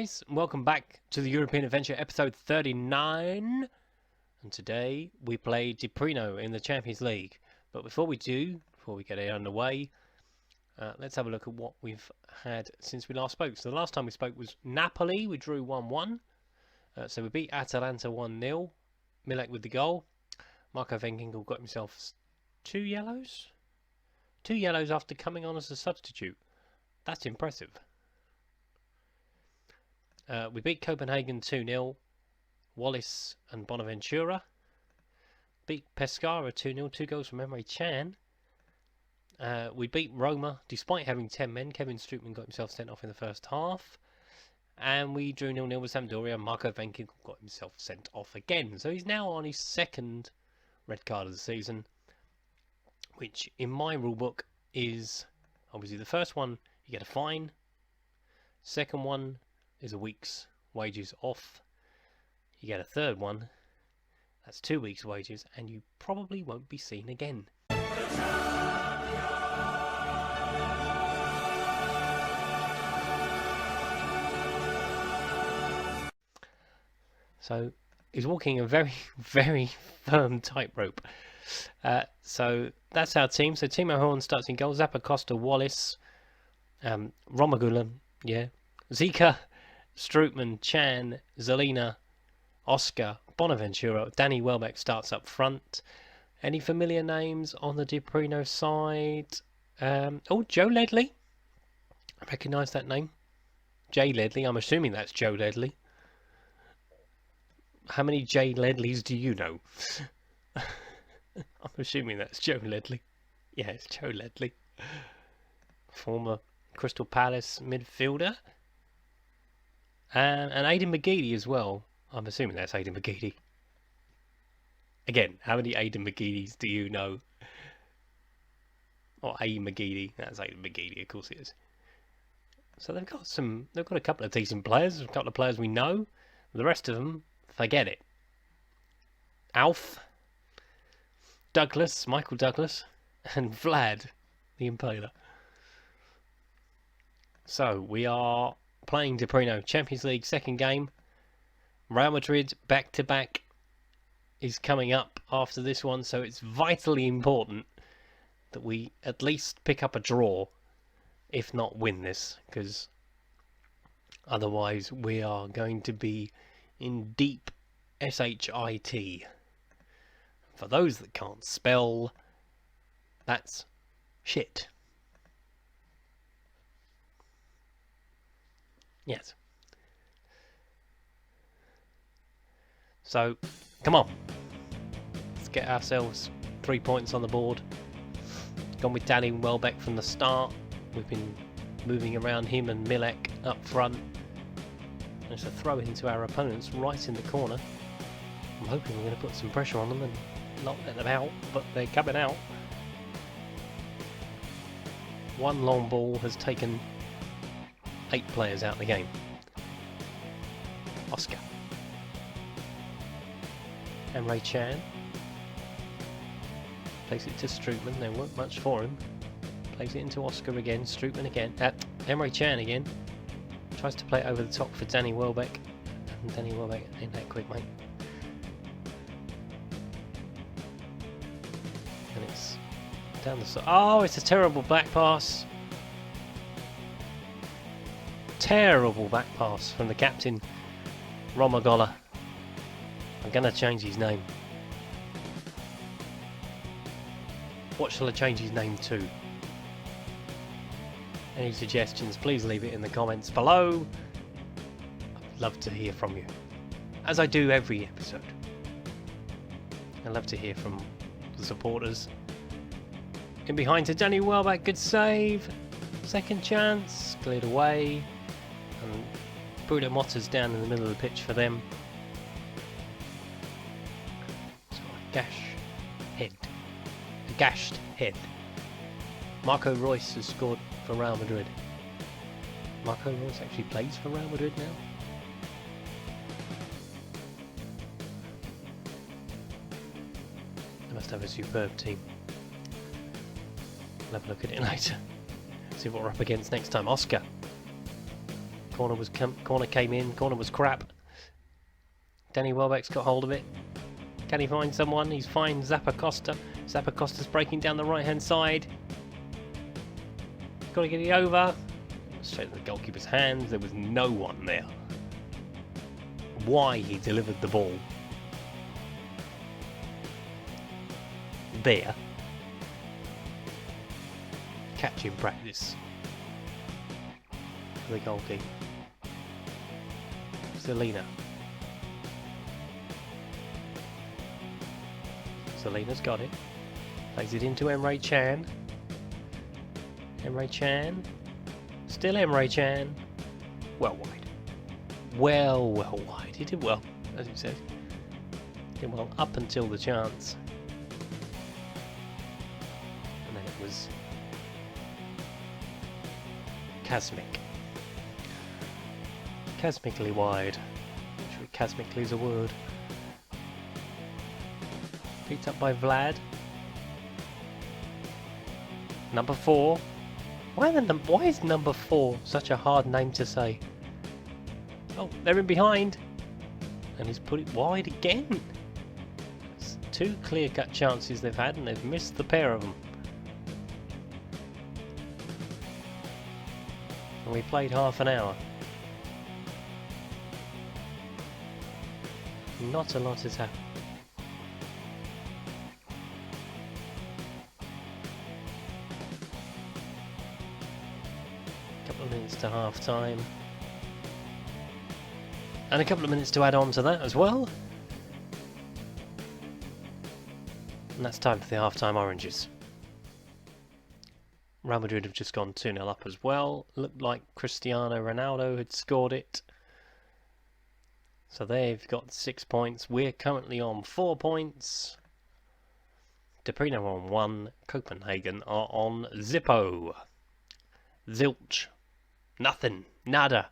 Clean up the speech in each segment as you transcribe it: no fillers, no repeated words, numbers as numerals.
guys, and welcome back to the European Adventure episode 39. And today we play Di Prino in the Champions League. But before we get it underway, let's have a look at what we've had since we last spoke. So the last time we spoke was Napoli. We drew 1-1. So we beat Atalanta 1-0. Milan with the goal. Marco Venginkel got himself 2 yellows. 2 yellows after coming on as a substitute. That's impressive. We beat Copenhagen 2-0. Wallace and Bonaventura. Beat Pescara 2-0. 2 goals from Emre Can. We beat Roma despite having 10 men. Kevin Strootman got himself sent off in the first half. And we drew 0-0 with Sampdoria. Marco Venkinkel got himself sent off again. So he's now on his second red card of the season. Which in my rulebook is obviously the first one you get a fine. Second one is a week's wages off. You get a third one, that's 2 weeks' wages, and you probably won't be seen again. So he's walking a very, very firm tightrope. So that's our team. So Timo Horn starts in goal. Zappa, Costa, Wallace, Romagulan, Zika, Strootman, Chan, Zelina, Oscar, Bonaventura. Danny Welbeck starts up front. Any familiar names on the Di Prino side? Joe Ledley. I recognise that name. Jay Ledley. I'm assuming that's Joe Ledley. How many Jay Ledleys do you know? I'm assuming that's Joe Ledley. Yeah, it's Joe Ledley. Former Crystal Palace midfielder. And Aidan McGeady as well. I'm assuming that's Aidan McGeady. Again, how many Aidan McGeadys do you know? Or A. McGeady. That's Aidan McGeady, of course it is. So they've got a couple of decent players, a couple of players we know. The rest of them, forget it. Alf, Douglas, Michael Douglas, and Vlad, the Impaler. So we are playing Di Prino, Champions League second game. Real Madrid back-to-back is coming up after this one, so it's vitally important that we at least pick up a draw, if not win this, because otherwise we are going to be in deep shit. For those that can't spell, that's shit. Yes. So, come on. Let's get ourselves 3 points on the board. Gone with Danny Welbeck from the start. We've been moving around him and Milek up front. There's a throw into our opponents right in the corner. I'm hoping we're going to put some pressure on them and not let them out, but they're coming out. One long ball has taken 8 players out of the game. Oscar. Emre Can. Plays it to Strootman. There weren't much for him. Plays it into Oscar again. Strootman again. Emre Can again. Tries to play it over the top for Danny Welbeck. And Danny Welbeck ain't that quick, mate. And it's down the side. Oh, it's a terrible back pass. Terrible back pass from the captain, Romagola. I'm going to change his name. What shall I change his name to? Any suggestions, please leave it in the comments below. I'd love to hear from you, as I do every episode. I'd love to hear from the supporters. In behind to Danny Welbeck, good save. Second chance, cleared away. And Bruno Motta's down in the middle of the pitch for them. So a gashed head. Marco Reus has scored for Real Madrid. Marco Reus actually plays for Real Madrid now. They must have a superb team. I'll have a look at it later. See what we're up against next time. Oscar. Corner came in. Corner was crap. Danny Welbeck's got hold of it. Can he find someone? He's finds Zappacosta. Zappacosta's breaking down the right-hand side. He's got to get it over. Straight to the goalkeeper's hands. There was no one there. Why he delivered the ball there. Catching practice for the goalkeeper. Selena. Selena's got it. Plays it into Emre Can. Emre Can. Still Emre Can. Well wide. Well wide. He did well, as he said. Did well up until the chance. And then it was Casmically wide. Not sure Casmically is a word. Picked up by Vlad. Number 4. Why is number 4 such a hard name to say? Oh, they're in behind. And he's put it wide again. It's 2 clear-cut chances they've had and they've missed the pair of them. And we played half an hour. Not a lot has happened. Couple of minutes to half time. And a couple of minutes to add on to that as well. And that's time for the half-time oranges. Real Madrid have just gone 2-0 up as well. Looked like Cristiano Ronaldo had scored it. So they've got 6 points. We're currently on 4 points. Deprino on 1. Copenhagen are on Zippo. Zilch. Nothing. Nada.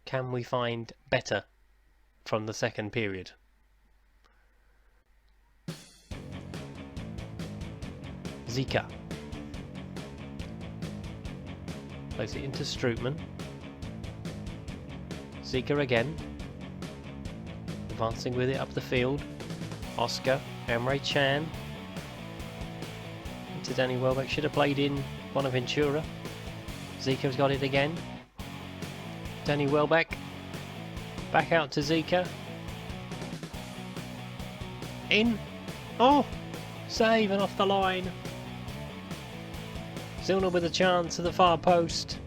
Can we find better from the second period? Zika. Plays it into Strootman. Zika again. Advancing with it up the field. Oscar. Emre Can. Into Danny Welbeck. Should have played in Bonaventura. Zika's got it again. Danny Welbeck. Back out to Zika. In. Oh! Save and off the line. Zilner with a chance to the far post.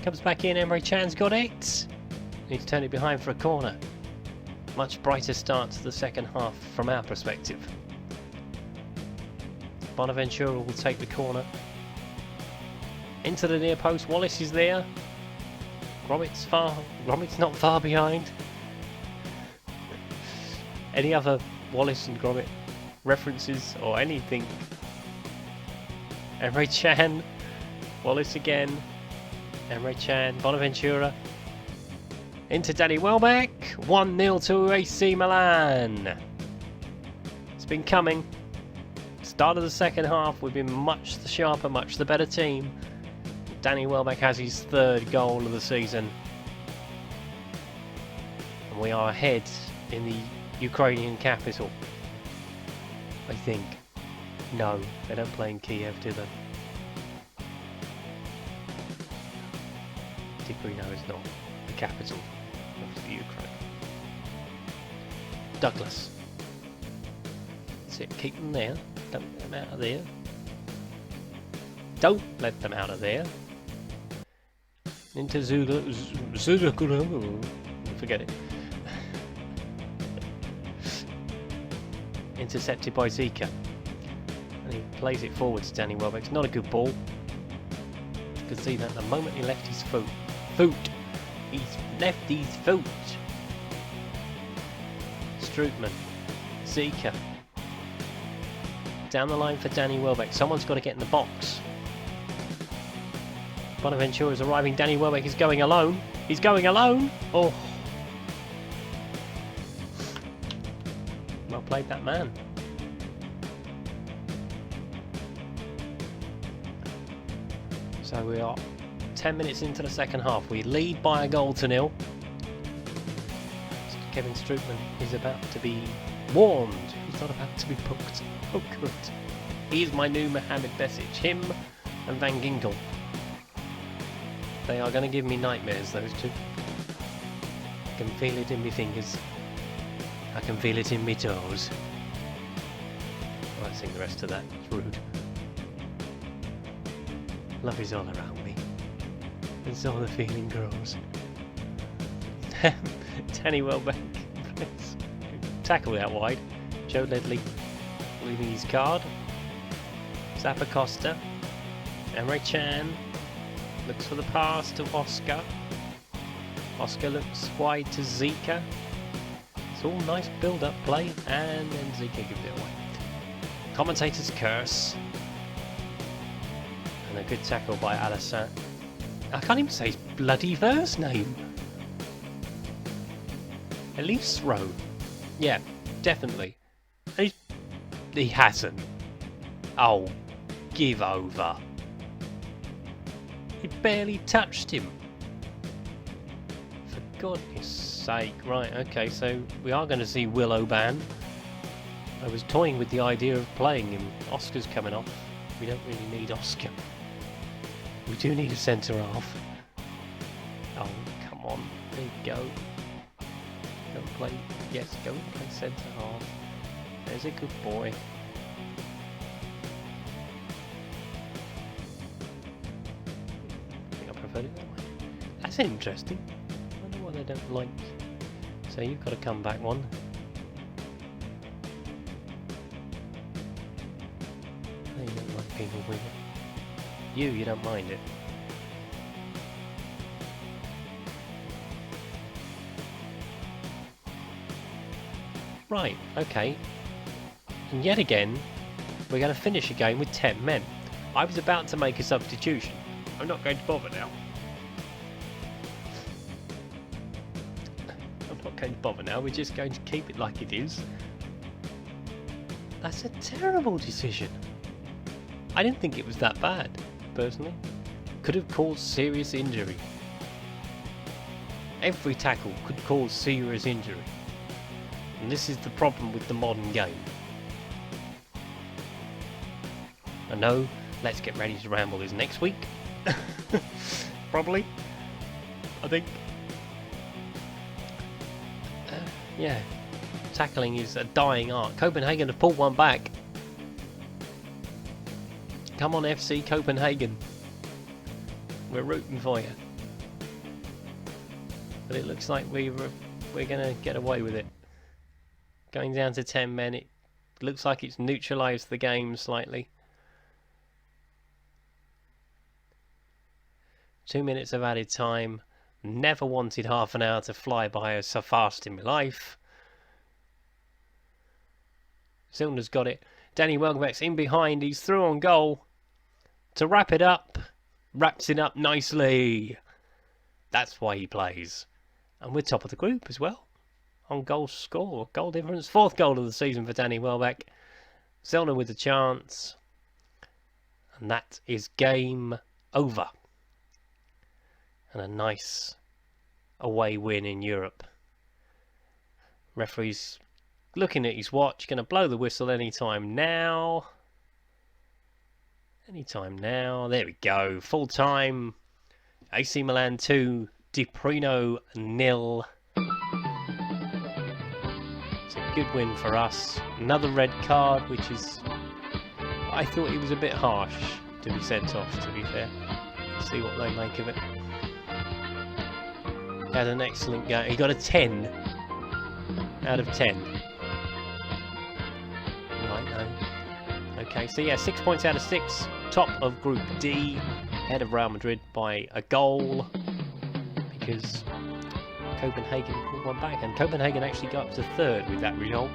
Comes back in. Emre Can's got it. Needs to turn it behind for a corner. Much brighter start to the second half from our perspective. Bonaventura will take the corner. Into the near post. Wallace is there. Gromit's not far behind. Any other Wallace and Gromit references or anything? Emre Can. Wallace again. Emre Can. Bonaventura. Into Danny Welbeck. 1-0 to AC Milan. It's been coming. Start of the second half, we've been much the sharper, much the better team. Danny Welbeck has his 3rd goal of the season. And we are ahead in the Ukrainian capital. I think. No, they don't play in Kiev, do they? Tigrino is not the capital of the Ukraine. Douglas. That's it, keep them there. Don't let them out of there. Don't let them out of there. Into Zula. Forget it. Intercepted by Zika. And he plays it forward to Danny Welbeck. It's not a good ball. You can see that the moment he left his foot. He's left his foot. Strootman. Zika. Down the line for Danny Welbeck. Someone's got to get in the box. Bonaventura is arriving. Danny Welbeck is going alone. He's going alone. Oh. Well played, that man. So we are 10 minutes into the second half. We lead by a goal to nil. Kevin Strootman is about to be warned. He's not about to be booked. Oh, good. He's my new Mohamed Besic. Him and Van Ginkel. They are going to give me nightmares, those two. I can feel it in my fingers. I can feel it in my toes. I won't sing the rest of that. It's rude. Love is all around me. And so the feeling grows. Danny Welbeck tackle out wide. Joe Ledley leaving his card. Zappa Costa. Emre Can looks for the pass to Oscar. Oscar looks wide to Zika. It's all nice build-up play, and then Zika gives it away. Commentator's curse. And a good tackle by Alassane. I can't even say his bloody first name. Elise Rowe. Yeah, definitely. He hasn't. Oh, give over. He barely touched him. For goodness sake. Right, okay, so we are going to see Will Oban. I was toying with the idea of playing him. Oscar's coming off. We don't really need Oscar. We do need a centre half. Oh, come on. There you go. Go and play. Yes, go and play centre half. There's a good boy. I think I prefer it that way. That's interesting. I wonder why they don't like. So you've got to come back one. You don't like people with it. You don't mind it. Right, okay. And yet again, we're going to finish a game with 10 men. I was about to make a substitution. I'm not going to bother now. I'm not going to bother now. We're just going to keep it like it is. That's a terrible decision. I didn't think it was that bad, personally. Could have caused serious injury. Every tackle could cause serious injury. And this is the problem with the modern game. I know, Let's Get Ready to Ramble is next week. Probably. I think. Yeah. Tackling is a dying art. Copenhagen have pulled one back. Come on, FC Copenhagen. We're rooting for you. But it looks like we're going to get away with it. Going down to 10 men, it looks like it's neutralised the game slightly. 2 minutes of added time. Never wanted half an hour to fly by so fast in my life. Zilner's got it. Danny Welbeck's in behind. He's through on goal. To wrap it up. Wraps it up nicely. That's why he plays. And we're top of the group as well. On goal score. Goal difference. 4th goal of the season for Danny Welbeck. Zilner with the chance. And that is game over. And a nice away win in Europe. Referee's looking at his watch. Going to blow the whistle anytime now. Anytime now. There we go. Full time. AC Milan 2. Di Prino 0. It's a good win for us. Another red card, which is... I thought it was a bit harsh to be sent off, to be fair. Let's see what they make of it. He had an excellent game. He got a 10 out of 10. Right, no. Okay, so yeah, 6 points out of 6. Top of Group D. Ahead of Real Madrid by a goal. Because Copenhagen pulled one back. And Copenhagen actually got up to 3rd with that result.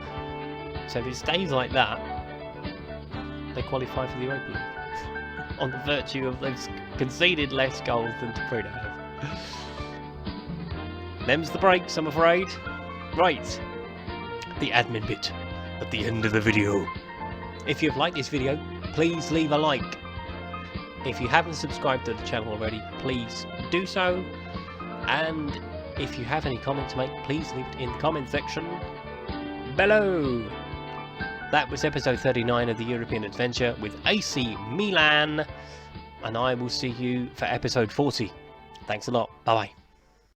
So if it stays like that, they qualify for the Europa League. On the virtue of they've conceded less goals than Di Prino have. Them's the breaks, I'm afraid. Right, the admin bit at the end of the video. If you've liked this video, please leave a like. If you haven't subscribed to the channel already, please do so. And if you have any comments to make, please leave it in the comment section below. That was episode 39 of the European Adventure with AC Milan, and I will see you for episode 40. Thanks a lot. Bye bye.